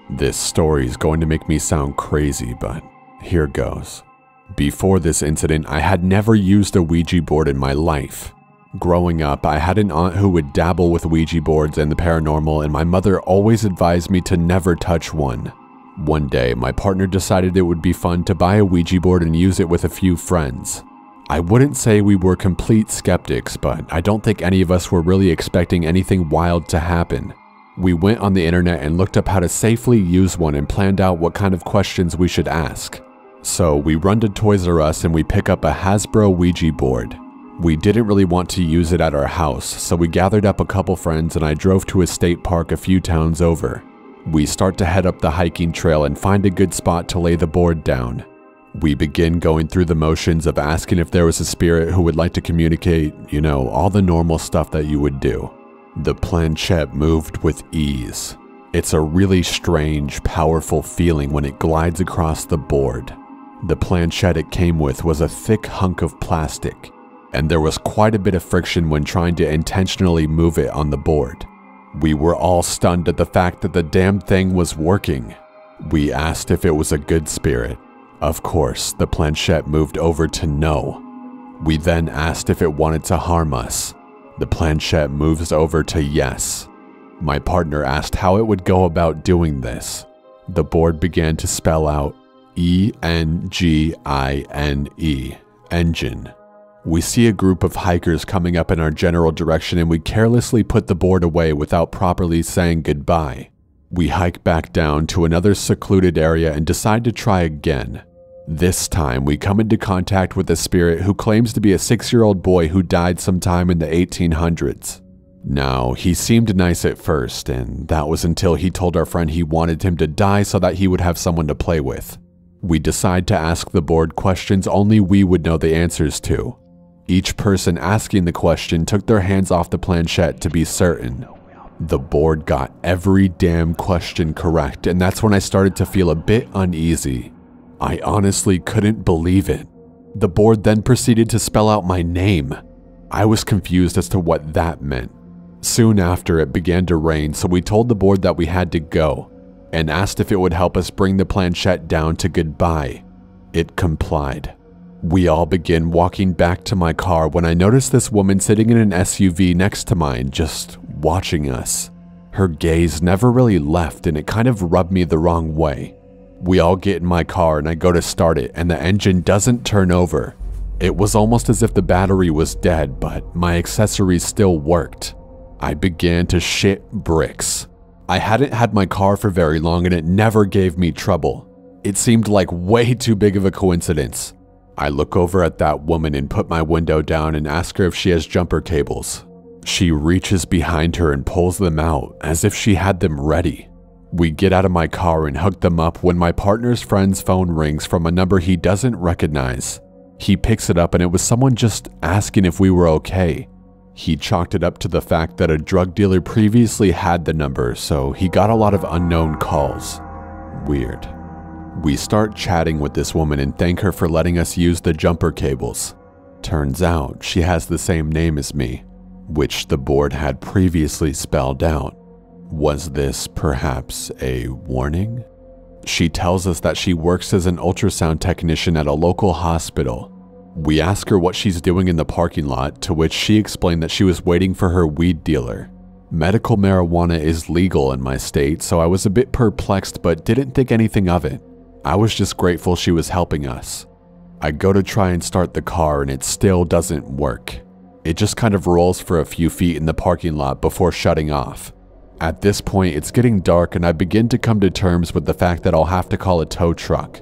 This story is going to make me sound crazy, but here goes. Before this incident, I had never used a Ouija board in my life. Growing up, I had an aunt who would dabble with Ouija boards and the paranormal, and my mother always advised me to never touch one. One day, my partner decided it would be fun to buy a Ouija board and use it with a few friends. I wouldn't say we were complete skeptics, but I don't think any of us were really expecting anything wild to happen. We went on the internet and looked up how to safely use one and planned out what kind of questions we should ask. So we run to Toys R Us and we pick up a Hasbro Ouija board. We didn't really want to use it at our house, so we gathered up a couple friends and I drove to a state park a few towns over. We start to head up the hiking trail and find a good spot to lay the board down. We begin going through the motions of asking if there was a spirit who would like to communicate, you know, all the normal stuff that you would do. The planchette moved with ease. It's a really strange, powerful feeling when it glides across the board. The planchette it came with was a thick hunk of plastic, and there was quite a bit of friction when trying to intentionally move it on the board. We were all stunned at the fact that the damn thing was working. We asked if it was a good spirit. Of course, the planchette moved over to no. We then asked if it wanted to harm us. The planchette moves over to yes. My partner asked how it would go about doing this. The board began to spell out E-N-G-I-N-E, engine. We see a group of hikers coming up in our general direction and we carelessly put the board away without properly saying goodbye. We hike back down to another secluded area and decide to try again. This time we come into contact with a spirit who claims to be a 6-year-old boy who died sometime in the 1800s. Now, he seemed nice at first, and that was until he told our friend he wanted him to die so that he would have someone to play with. We decide to ask the board questions only we would know the answers to. Each person asking the question took their hands off the planchette to be certain. The board got every damn question correct, and that's when I started to feel a bit uneasy. I honestly couldn't believe it. The board then proceeded to spell out my name. I was confused as to what that meant. Soon after, it began to rain, so we told the board that we had to go, and asked if it would help us bring the planchette down to goodbye. It complied. We all begin walking back to my car when I noticed this woman sitting in an SUV next to mine, just watching us. Her gaze never really left, and it kind of rubbed me the wrong way. We all get in my car and I go to start it, and the engine doesn't turn over. It was almost as if the battery was dead, but my accessories still worked. I began to shit bricks. I hadn't had my car for very long and it never gave me trouble. It seemed like way too big of a coincidence. I look over at that woman and put my window down and ask her if she has jumper cables. She reaches behind her and pulls them out as if she had them ready. We get out of my car and hook them up when my partner's friend's phone rings from a number he doesn't recognize. He picks it up and it was someone just asking if we were okay. He chalked it up to the fact that a drug dealer previously had the number, so he got a lot of unknown calls. Weird. We start chatting with this woman and thank her for letting us use the jumper cables. Turns out she has the same name as me, which the board had previously spelled out. Was this perhaps a warning? She tells us that she works as an ultrasound technician at a local hospital. We ask her what she's doing in the parking lot, to which she explained that she was waiting for her weed dealer. Medical marijuana is legal in my state, so I was a bit perplexed but didn't think anything of it. I was just grateful she was helping us. I go to try and start the car and it still doesn't work. It just kind of rolls for a few feet in the parking lot before shutting off. At this point, it's getting dark and I begin to come to terms with the fact that I'll have to call a tow truck.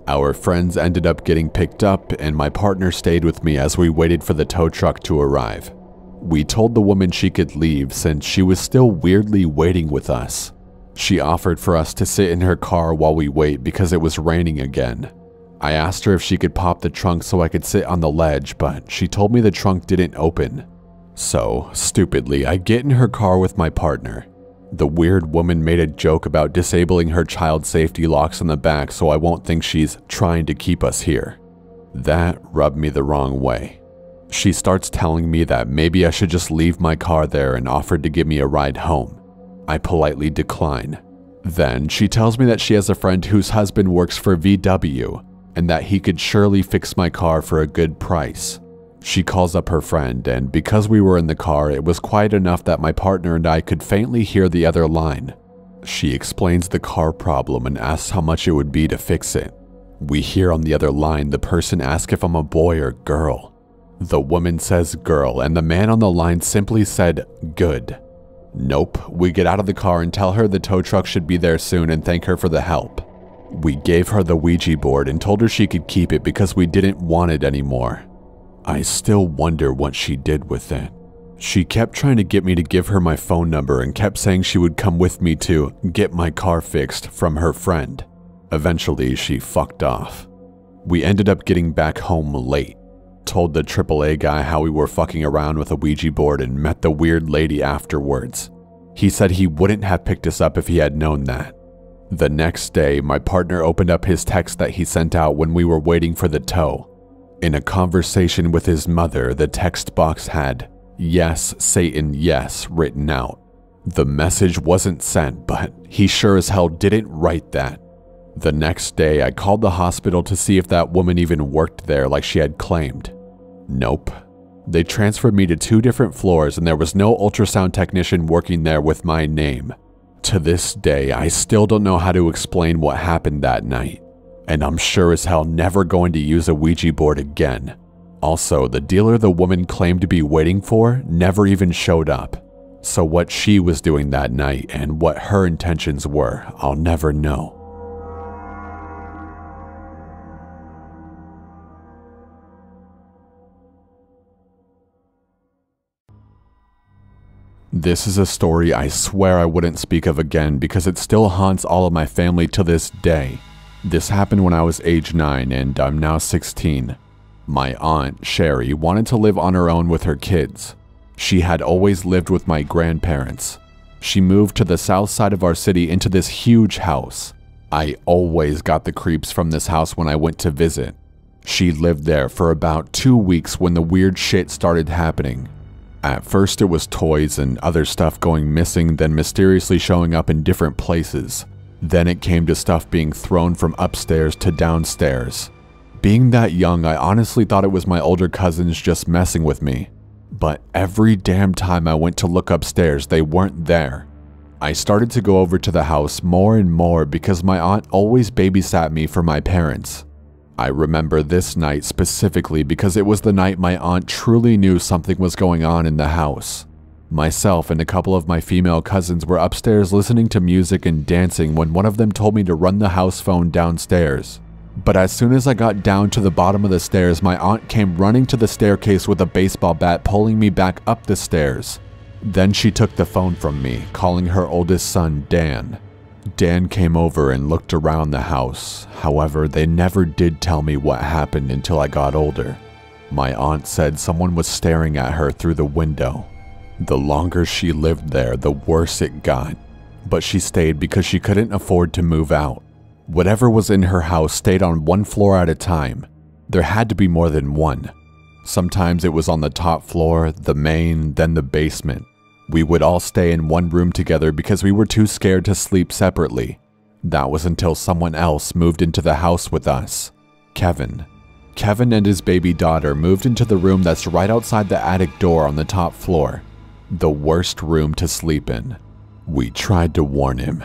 Our friends ended up getting picked up and my partner stayed with me as we waited for the tow truck to arrive. We told the woman she could leave since she was still weirdly waiting with us. She offered for us to sit in her car while we wait because it was raining again. I asked her if she could pop the trunk so I could sit on the ledge, but she told me the trunk didn't open. So, stupidly, I get in her car with my partner. The weird woman made a joke about disabling her child safety locks on the back so I won't think she's trying to keep us here. That rubbed me the wrong way. She starts telling me that maybe I should just leave my car there and offered to give me a ride home. I politely decline. Then she tells me that she has a friend whose husband works for VW and that he could surely fix my car for a good price. She calls up her friend, and because we were in the car, it was quiet enough that my partner and I could faintly hear the other line. She explains the car problem and asks how much it would be to fix it. We hear on the other line the person ask if I'm a boy or girl. The woman says girl, and the man on the line simply said good. Nope, we get out of the car and tell her the tow truck should be there soon and thank her for the help. We gave her the Ouija board and told her she could keep it because we didn't want it anymore. I still wonder what she did with it. She kept trying to get me to give her my phone number and kept saying she would come with me to get my car fixed from her friend. Eventually, she fucked off. We ended up getting back home late. Told the AAA guy how we were fucking around with a Ouija board and met the weird lady afterwards. He said he wouldn't have picked us up if he had known that. The next day, my partner opened up his text that he sent out when we were waiting for the tow. In a conversation with his mother, the text box had, "Yes, Satan, yes," written out. The message wasn't sent, but he sure as hell didn't write that. The next day, I called the hospital to see if that woman even worked there like she had claimed. Nope. They transferred me to 2 different floors and there was no ultrasound technician working there with my name. To this day, I still don't know how to explain what happened that night. And I'm sure as hell never going to use a Ouija board again. Also, the dealer the woman claimed to be waiting for never even showed up. So what she was doing that night and what her intentions were, I'll never know. This is a story I swear I wouldn't speak of again because it still haunts all of my family to this day. This happened when I was age 9 and I'm now 16. My aunt, Sherry, wanted to live on her own with her kids. She had always lived with my grandparents. She moved to the south side of our city into this huge house. I always got the creeps from this house when I went to visit. She lived there for about 2 weeks when the weird shit started happening. At first it was toys and other stuff going missing, then mysteriously showing up in different places. Then it came to stuff being thrown from upstairs to downstairs. Being that young, I honestly thought it was my older cousins just messing with me. But every damn time I went to look upstairs, they weren't there. I started to go over to the house more and more because my aunt always babysat me for my parents. I remember this night specifically because it was the night my aunt truly knew something was going on in the house. Myself and a couple of my female cousins were upstairs listening to music and dancing when one of them told me to run the house phone downstairs. But as soon as I got down to the bottom of the stairs, my aunt came running to the staircase with a baseball bat, pulling me back up the stairs. Then she took the phone from me, calling her oldest son, Dan. Dan came over and looked around the house. However, they never did tell me what happened until I got older. My aunt said someone was staring at her through the window. The longer she lived there, the worse it got. But she stayed because she couldn't afford to move out. Whatever was in her house stayed on one floor at a time. There had to be more than one. Sometimes it was on the top floor, the main, then the basement. We would all stay in one room together because we were too scared to sleep separately. That was until someone else moved into the house with us. Kevin. Kevin and his baby daughter moved into the room that's right outside the attic door on the top floor. The worst room to sleep in. We tried to warn him.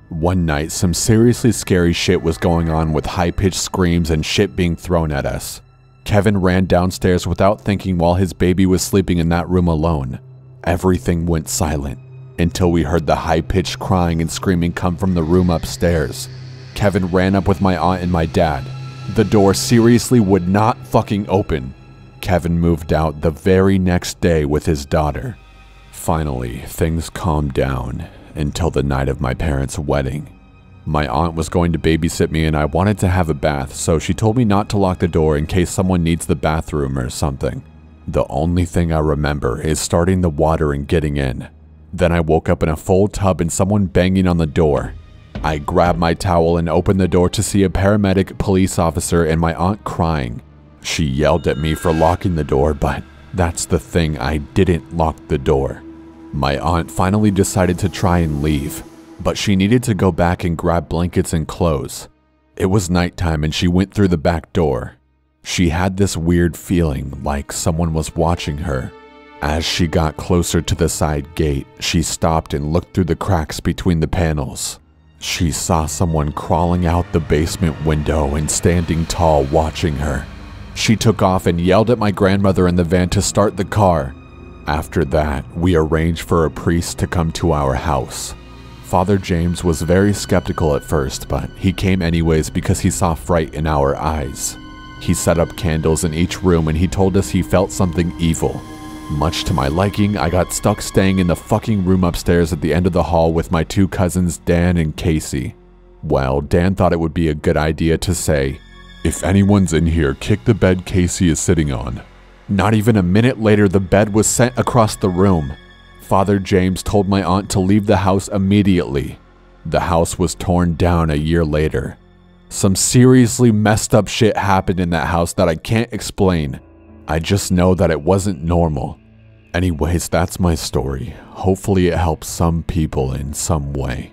One night, some seriously scary shit was going on with high-pitched screams and shit being thrown at us. Kevin ran downstairs without thinking while his baby was sleeping in that room alone. Everything went silent until we heard the high-pitched crying and screaming come from the room upstairs. Kevin ran up with my aunt and my dad. The door seriously would not fucking open. Kevin moved out the very next day with his daughter. Finally, things calmed down until the night of my parents' wedding. My aunt was going to babysit me and I wanted to have a bath, so she told me not to lock the door in case someone needs the bathroom or something. The only thing I remember is starting the water and getting in. Then I woke up in a full tub and someone banging on the door. I grabbed my towel and opened the door to see a paramedic, police officer, and my aunt crying. She yelled at me for locking the door, but that's the thing, I didn't lock the door. My aunt finally decided to try and leave. but she needed to go back and grab blankets and clothes. It was nighttime and she went through the back door. She had this weird feeling like someone was watching her. As she got closer to the side gate, she stopped and looked through the cracks between the panels. She saw someone crawling out the basement window and standing tall watching her. She took off and yelled at my grandmother in the van to start the car. After that, we arranged for a priest to come to our house. Father James was very skeptical at first, but he came anyways because he saw fright in our eyes. He set up candles in each room and he told us he felt something evil. Much to my liking, I got stuck staying in the fucking room upstairs at the end of the hall with my two cousins Dan and Casey. Well, Dan thought it would be a good idea to say, "If anyone's in here, kick the bed Casey is sitting on." Not even a minute later, the bed was sent across the room. Father James told my aunt to leave the house immediately. The house was torn down a year later. Some seriously messed up shit happened in that house that I can't explain. I just know that it wasn't normal. Anyways, that's my story. Hopefully it helps some people in some way.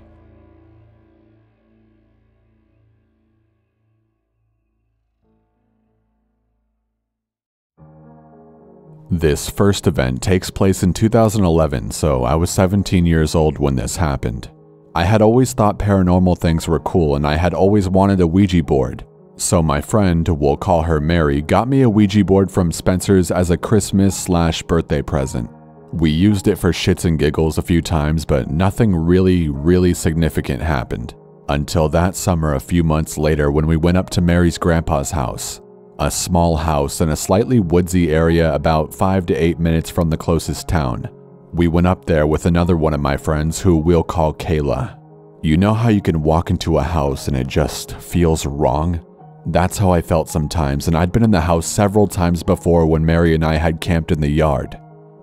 This first event takes place in 2011, so I was 17 years old when this happened. I had always thought paranormal things were cool and I had always wanted a Ouija board. So my friend, we'll call her Mary, got me a Ouija board from Spencer's as a Christmas/birthday present. We used it for shits and giggles a few times, but nothing really significant happened. Until that summer a few months later when we went up to Mary's grandpa's house. A small house in a slightly woodsy area about 5 to 8 minutes from the closest town. We went up there with another one of my friends who we'll call Kayla. You know how you can walk into a house and it just feels wrong? That's how I felt sometimes, and I'd been in the house several times before when Mary and I had camped in the yard.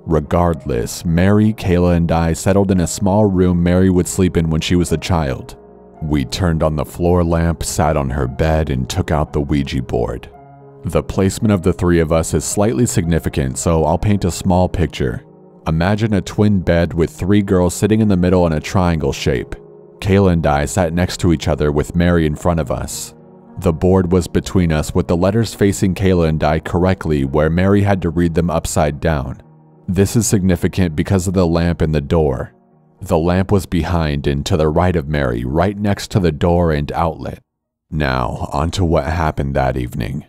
Regardless, Mary, Kayla, and I settled in a small room Mary would sleep in when she was a child. We turned on the floor lamp, sat on her bed, and took out the Ouija board. The placement of the three of us is slightly significant, so I'll paint a small picture. Imagine a twin bed with three girls sitting in the middle in a triangle shape. Kayla and I sat next to each other with Mary in front of us. The board was between us with the letters facing Kayla and I correctly where Mary had to read them upside down. This is significant because of the lamp in the door. The lamp was behind and to the right of Mary, right next to the door and outlet. Now, onto what happened that evening.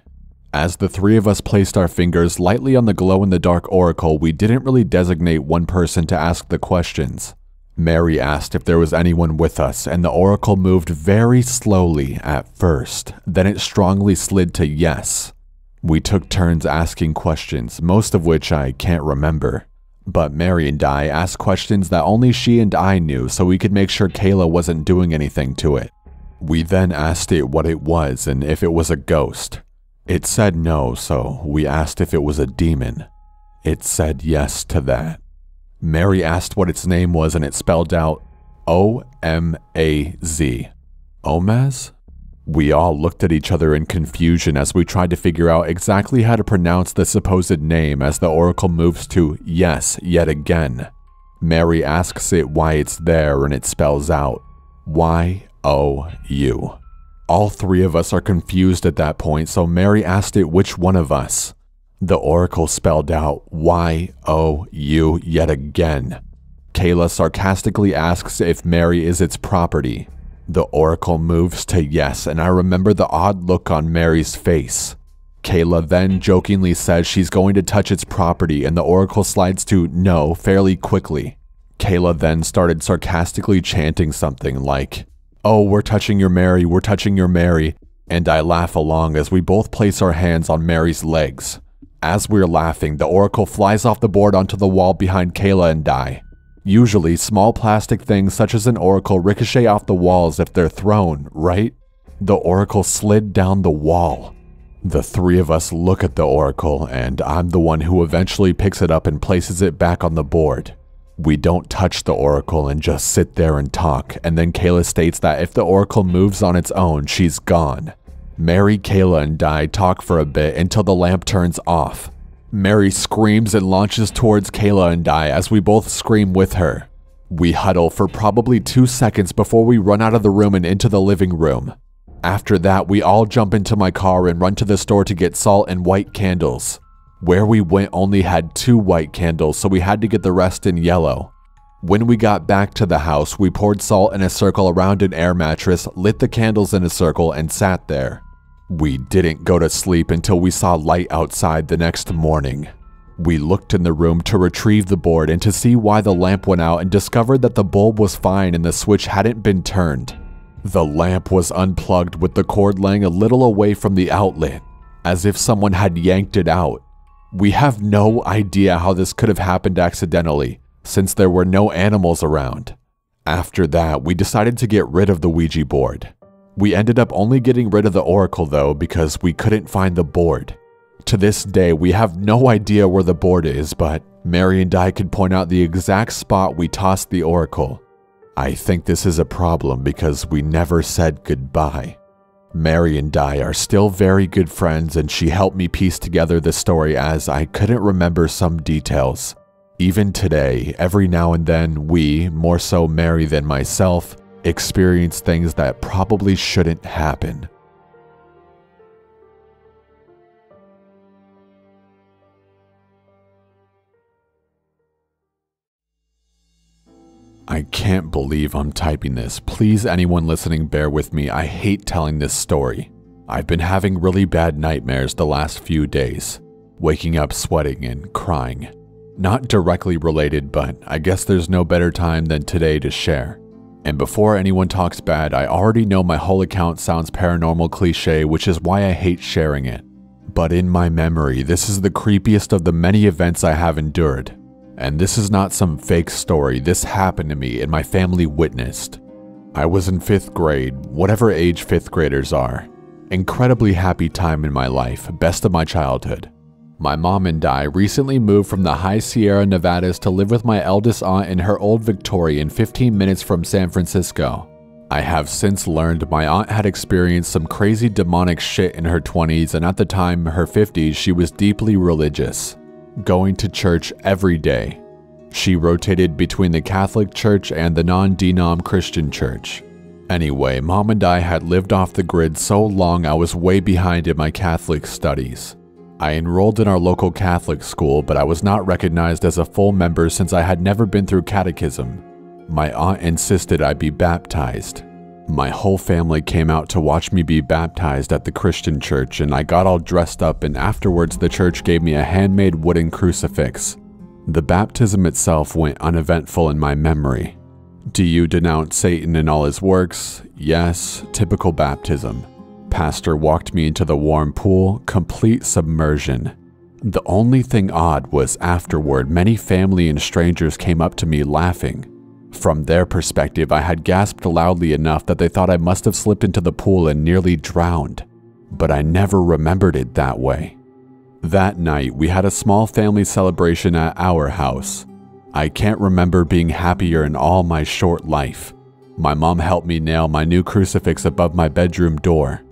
As the three of us placed our fingers lightly on the glow-in-the-dark oracle, we didn't really designate one person to ask the questions. Mary asked if there was anyone with us, and the oracle moved very slowly at first, then it strongly slid to yes. We took turns asking questions, most of which I can't remember. But Mary and I asked questions that only she and I knew so we could make sure Kayla wasn't doing anything to it. We then asked it what it was and if it was a ghost. It said no, so we asked if it was a demon. It said yes to that. Mary asked what its name was and it spelled out O-M-A-Z. Omaz? We all looked at each other in confusion as we tried to figure out exactly how to pronounce the supposed name as the oracle moves to yes yet again. Mary asks it why it's there and it spells out Y-O-U. All three of us are confused at that point, so Mary asked it which one of us. The oracle spelled out Y-O-U yet again. Kayla sarcastically asks if Mary is its property. The oracle moves to yes, and I remember the odd look on Mary's face. Kayla then jokingly says she's going to touch its property, and the oracle slides to no fairly quickly. Kayla then started sarcastically chanting something like, "Oh, we're touching your Mary, we're touching your Mary," and I laugh along as we both place our hands on Mary's legs. As we're laughing, the oracle flies off the board onto the wall behind Kayla and I. Usually, small plastic things such as an oracle ricochet off the walls if they're thrown, right? The oracle slid down the wall. The three of us look at the oracle, and I'm the one who eventually picks it up and places it back on the board. We don't touch the oracle and just sit there and talk, and then Kayla states that if the oracle moves on its own, she's gone. Mary, Kayla, and I talk for a bit until the lamp turns off. Mary screams and launches towards Kayla and I as we both scream with her. We huddle for probably 2 seconds before we run out of the room and into the living room. After that, we all jump into my car and run to the store to get salt and white candles. Where we went only had 2 white candles, so we had to get the rest in yellow. When we got back to the house, we poured salt in a circle around an air mattress, lit the candles in a circle, and sat there. We didn't go to sleep until we saw light outside the next morning. We looked in the room to retrieve the board and to see why the lamp went out and discovered that the bulb was fine and the switch hadn't been turned. The lamp was unplugged with the cord laying a little away from the outlet, as if someone had yanked it out. We have no idea how this could have happened accidentally, since there were no animals around. After that, we decided to get rid of the Ouija board. We ended up only getting rid of the oracle though because we couldn't find the board. To this day, we have no idea where the board is, but Mary and I could point out the exact spot we tossed the oracle. I think this is a problem because we never said goodbye. Mary and I are still very good friends, and she helped me piece together the story as I couldn't remember some details. Even today, every now and then we, more so Mary than myself, experience things that probably shouldn't happen. I can't believe I'm typing this. Please, anyone listening, bear with me. I hate telling this story. I've been having really bad nightmares the last few days, waking up sweating and crying. Not directly related, but I guess there's no better time than today to share. And before anyone talks bad, I already know my whole account sounds paranormal cliche, which is why I hate sharing it. But in my memory, this is the creepiest of the many events I have endured. And this is not some fake story. This happened to me and my family witnessed. I was in 5th grade, whatever age 5th graders are. Incredibly happy time in my life, best of my childhood. My mom and I recently moved from the High Sierra Nevadas to live with my eldest aunt in her old Victorian 15 minutes from San Francisco. I have since learned my aunt had experienced some crazy demonic shit in her 20s, and at the time, her 50s, she was deeply religious, going to church every day. She rotated between the Catholic Church and the non-denom Christian Church. Anyway, Mom and I had lived off the grid so long I was way behind in my Catholic studies. I enrolled in our local Catholic school, but I was not recognized as a full member since I had never been through catechism. My aunt insisted I be baptized. My whole family came out to watch me be baptized at the Christian church, and I got all dressed up, and afterwards the church gave me a handmade wooden crucifix. The baptism itself went uneventful in my memory. Do you denounce Satan and all his works? Yes, typical baptism. Pastor walked me into the warm pool, complete submersion. The only thing odd was afterward, many family and strangers came up to me laughing. From their perspective, I had gasped loudly enough that they thought I must have slipped into the pool and nearly drowned, but I never remembered it that way. That night, we had a small family celebration at our house. I can't remember being happier in all my short life. My mom helped me nail my new crucifix above my bedroom door.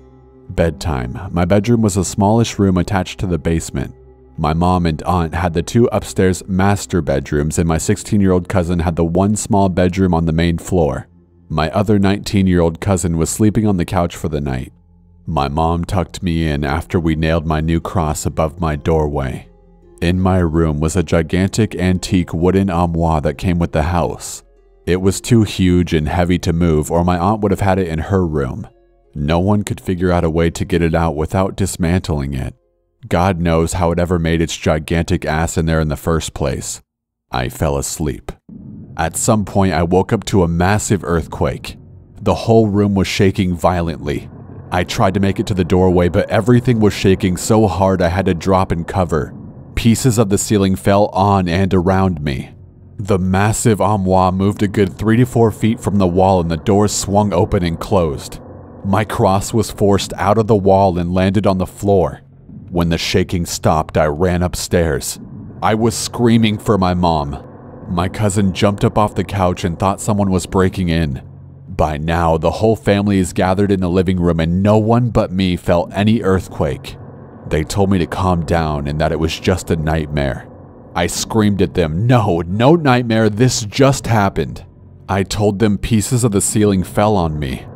Bedtime. My bedroom was a smallish room attached to the basement. My mom and aunt had the 2 upstairs master bedrooms, and my 16-year-old cousin had the 1 small bedroom on the main floor. My other 19-year-old cousin was sleeping on the couch for the night. My mom tucked me in after we nailed my new cross above my doorway. In my room was a gigantic antique wooden armoire that came with the house. It was too huge and heavy to move, or my aunt would have had it in her room. No one could figure out a way to get it out without dismantling it. God knows how it ever made its gigantic ass in there in the first place. I fell asleep. At some point, I woke up to a massive earthquake. The whole room was shaking violently. I tried to make it to the doorway, but everything was shaking so hard I had to drop and cover. Pieces of the ceiling fell on and around me. The massive armoire moved a good 3 to 4 feet from the wall, and the doors swung open and closed. My cross was forced out of the wall and landed on the floor. When the shaking stopped, I ran upstairs. I was screaming for my mom. My cousin jumped up off the couch and thought someone was breaking in. By now, the whole family is gathered in the living room, and no one but me felt any earthquake. They told me to calm down and that it was just a nightmare. I screamed at them, "No, no nightmare, this just happened." I told them pieces of the ceiling fell on me.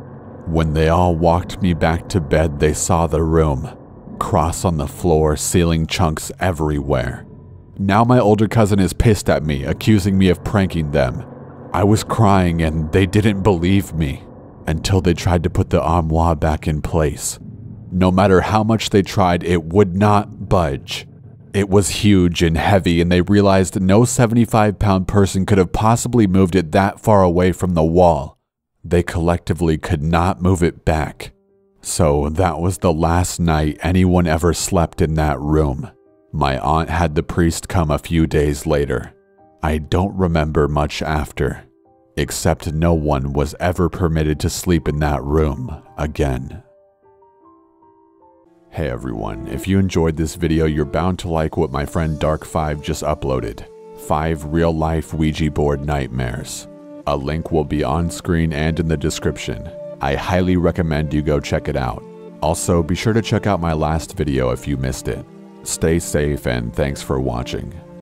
When they all walked me back to bed, they saw the room. Cross on the floor, ceiling chunks everywhere. Now my older cousin is pissed at me, accusing me of pranking them. I was crying and they didn't believe me until they tried to put the armoire back in place. No matter how much they tried, it would not budge. It was huge and heavy, and they realized no 75-pound person could have possibly moved it that far away from the wall. They collectively could not move it back. So that was the last night anyone ever slept in that room. My aunt had the priest come a few days later. I don't remember much after, except no one was ever permitted to sleep in that room again. Hey everyone, if you enjoyed this video, you're bound to like what my friend Dark5 just uploaded. 5 real-life Ouija board nightmares. A link will be on screen and in the description. I highly recommend you go check it out. Also, be sure to check out my last video if you missed it. Stay safe and thanks for watching.